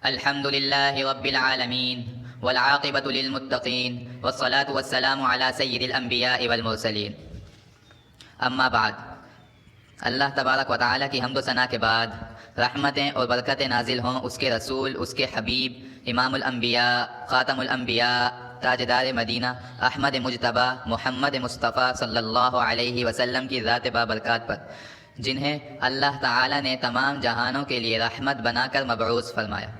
الحمد لله رب العالمين والعاقبة للمتقين والصلاة والسلام على سيد الأنبياء والمرسلين اما بعد۔ اللہ تبارک و تعالیٰ کی حمد و ثنا کے بعد رحمتیں اور برکتیں نازل ہوں اس کے رسول، اس کے حبیب، امام الانبیاء، خاتم الانبیاء، تاجدار مدینہ احمد مجتبیٰ محمد مصطفیٰ صلی اللہ علیہ وسلم کی ذات بابرکات پر، جنہیں اللہ تعالیٰ نے تمام جہانوں کے لیے رحمت بنا کر مبعوث فرمایا۔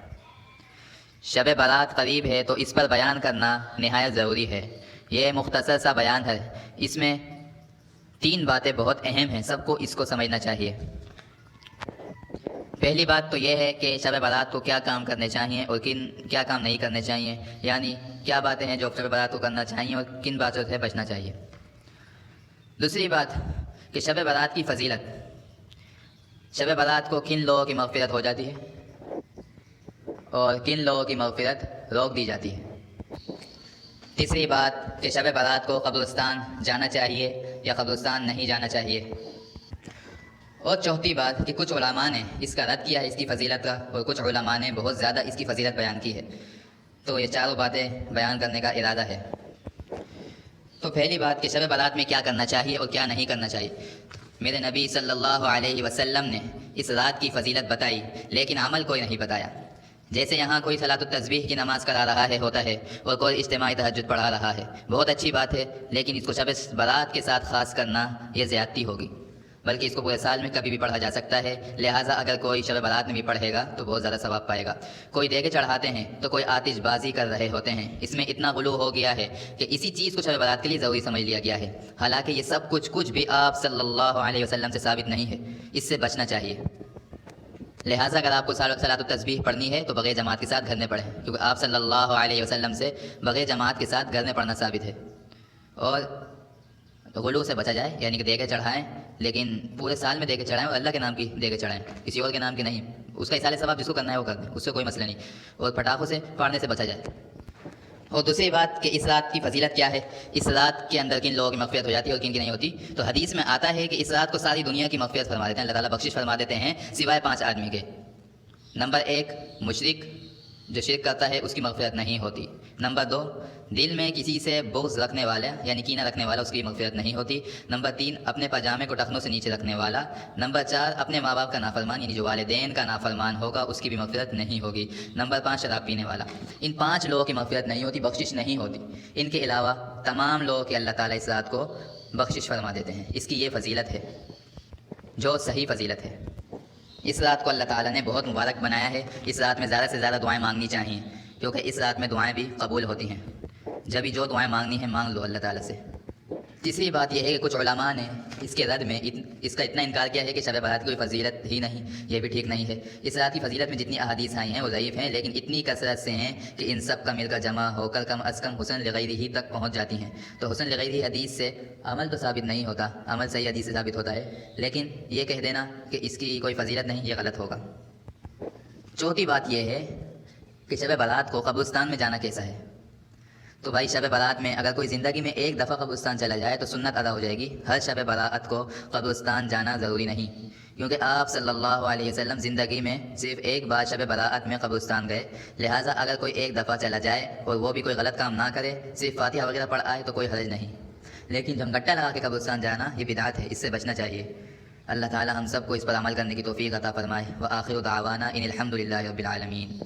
شب برات قریب ہے تو اس پر بیان کرنا نہایت ضروری ہے۔ یہ مختصر سا بیان ہے، اس میں 3 باتیں بہت اہم ہیں، سب کو اس کو سمجھنا چاہیے۔ پہلی بات تو یہ ہے کہ شب برات کو کیا کام کرنے چاہیے اور کیا کام نہیں کرنے چاہیے، یعنی کیا باتیں ہیں جو شب برات کو کرنا چاہیے اور کن باتوں سے بچنا چاہیے۔ دوسری بات کہ شب برات کی فضیلت، شب برات کو کن لوگوں کی مغفرت ہو جاتی ہے اور کن لوگوں کی مغفرت روک دی جاتی ہے۔ تیسری بات کہ شب برات کو قبرستان جانا چاہیے یا قبرستان نہیں جانا چاہیے۔ اور چوتھی بات کہ کچھ علماء نے اس کا رد کیا ہے اس کی فضیلت کا، اور کچھ علماء نے بہت زیادہ اس کی فضیلت بیان کی ہے۔ تو یہ چاروں باتیں بیان کرنے کا ارادہ ہے۔ تو پہلی بات کہ شب برات میں کیا کرنا چاہیے اور کیا نہیں کرنا چاہیے۔ میرے نبی صلی اللہ علیہ وسلم نے اس رات کی فضیلت بتائی، لیکن عمل کوئی نہیں بتایا۔ جیسے یہاں کوئی صلاۃ التسبیح کی نماز کرا رہا ہے ہوتا ہے اور کوئی اجتماعی تہجد پڑھا رہا ہے، بہت اچھی بات ہے، لیکن اس کو شب برات کے ساتھ خاص کرنا یہ زیادتی ہوگی، بلکہ اس کو پورے سال میں کبھی بھی پڑھا جا سکتا ہے۔ لہٰذا اگر کوئی شب برات میں بھی پڑھے گا تو بہت زیادہ ثواب پائے گا۔ کوئی دیگے چڑھاتے ہیں تو کوئی آتش بازی کر رہے ہوتے ہیں، اس میں اتنا غلو ہو گیا ہے کہ اسی چیز کو شب برات کے لیے ضروری سمجھ لیا گیا ہے، حالانکہ یہ سب کچھ بھی آپ صلی اللہ علیہ وسلم سے ثابت نہیں ہے، اس سے بچنا چاہیے۔ لہٰذا اگر آپ کو صلاۃ التسبیح پڑھنی ہے تو بغیر جماعت کے ساتھ گھر میں پڑھیں، کیونکہ آپ صلی اللہ علیہ وسلم سے بغیر جماعت کے ساتھ گھر میں پڑھنا ثابت ہے۔ اور غلو سے بچا جائے، یعنی کہ دیگے چڑھائیں، لیکن پورے سال میں دیگے چڑھائیں اور اللہ کے نام کی دیگے چڑھائیں، کسی اور کے نام کی نہیں۔ اس کا اصالہ ثواب جس کو کرنا ہے وہ کر دیں، اس سے کوئی مسئلہ نہیں، اور پٹاخوں سے پھاڑنے سے بچا جائے۔ اور دوسری بات کہ اس رات کی فضیلت کیا ہے، اس رات کے اندر کن لوگوں کی مغفرت ہو جاتی ہے اور کن کی نہیں ہوتی۔ تو حدیث میں آتا ہے کہ اس رات کو ساری دنیا کی مغفرت فرما دیتے ہیں، اللہ تعالیٰ بخشش فرما دیتے ہیں سوائے 5 آدمی کے۔ نمبر 1 مشرک، جو شرک کرتا ہے اس کی مغفرت نہیں ہوتی۔ نمبر 2 دل میں کسی سے بغض رکھنے والا، یعنی کینہ رکھنے والا، اس کی مغفرت نہیں ہوتی۔ نمبر 3 اپنے پاجامے کو ٹخنوں سے نیچے رکھنے والا۔ نمبر 4 اپنے ماں باپ کا نافرمان، یعنی جو والدین کا نافرمان ہوگا اس کی بھی مغفرت نہیں ہوگی۔ نمبر 5 شراب پینے والا۔ ان 5 لوگوں کی مغفرت نہیں ہوتی، بخشش نہیں ہوتی۔ ان کے علاوہ تمام لوگوں کے اللہ تعالیٰ اس رات کو بخشش فرما دیتے ہیں۔ اس کی یہ فضیلت ہے جو صحیح فضیلت ہے۔ اس رات کو اللہ تعالیٰ نے بہت مبارک بنایا ہے۔ اس رات میں زیادہ سے زیادہ دعائیں مانگنی چاہیے، کیونکہ اس رات میں دعائیں بھی قبول ہوتی ہیں۔ جبھی جو دعائیں مانگنی ہیں مانگ لو اللہ تعالیٰ سے۔ تیسری بات یہ ہے کہ کچھ علماء نے اس کے رد میں اس کا اتنا انکار کیا ہے کہ شب برات کی کوئی فضیلت ہی نہیں، یہ بھی ٹھیک نہیں ہے۔ اس رات کی فضیلت میں جتنی احادیث آئی ہیں وہ ضعیف ہیں، لیکن اتنی کثرت سے ہیں کہ ان سب کا مل کر جمع ہو کر کم از کم حسن لغیرہ ہی تک پہنچ جاتی ہیں۔ تو حسن لغیرہ حدیث سے عمل تو ثابت نہیں ہوتا، عمل صحیح حدیث سے ثابت ہوتا ہے، لیکن یہ کہہ دینا کہ اس کی کوئی فضیلت نہیں، یہ غلط ہوگا۔ چوتھی بات یہ ہے کہ شب برات کو قبرستان میں جانا کیسا ہے۔ تو بھائی شب برات میں اگر کوئی زندگی میں ایک دفعہ قبرستان چلا جائے تو سنت ادا ہو جائے گی۔ ہر شب برات کو قبرستان جانا ضروری نہیں، کیونکہ آپ صلی اللہ علیہ وسلم زندگی میں صرف ایک بار شب برات میں قبرستان گئے۔ لہٰذا اگر کوئی ایک دفعہ چلا جائے اور وہ بھی کوئی غلط کام نہ کرے، صرف فاتحہ وغیرہ پڑھ آئے تو کوئی حرج نہیں، لیکن جب گٹا لگا کے قبرستان جانا یہ بدعت ہے، اس سے بچنا چاہیے۔ اللہ تعالیٰ ہم سب کو اس پر عمل کرنے کی توفیق عطا فرمائے۔ وآخر دعوانا ان الحمد للہ رب العالمین۔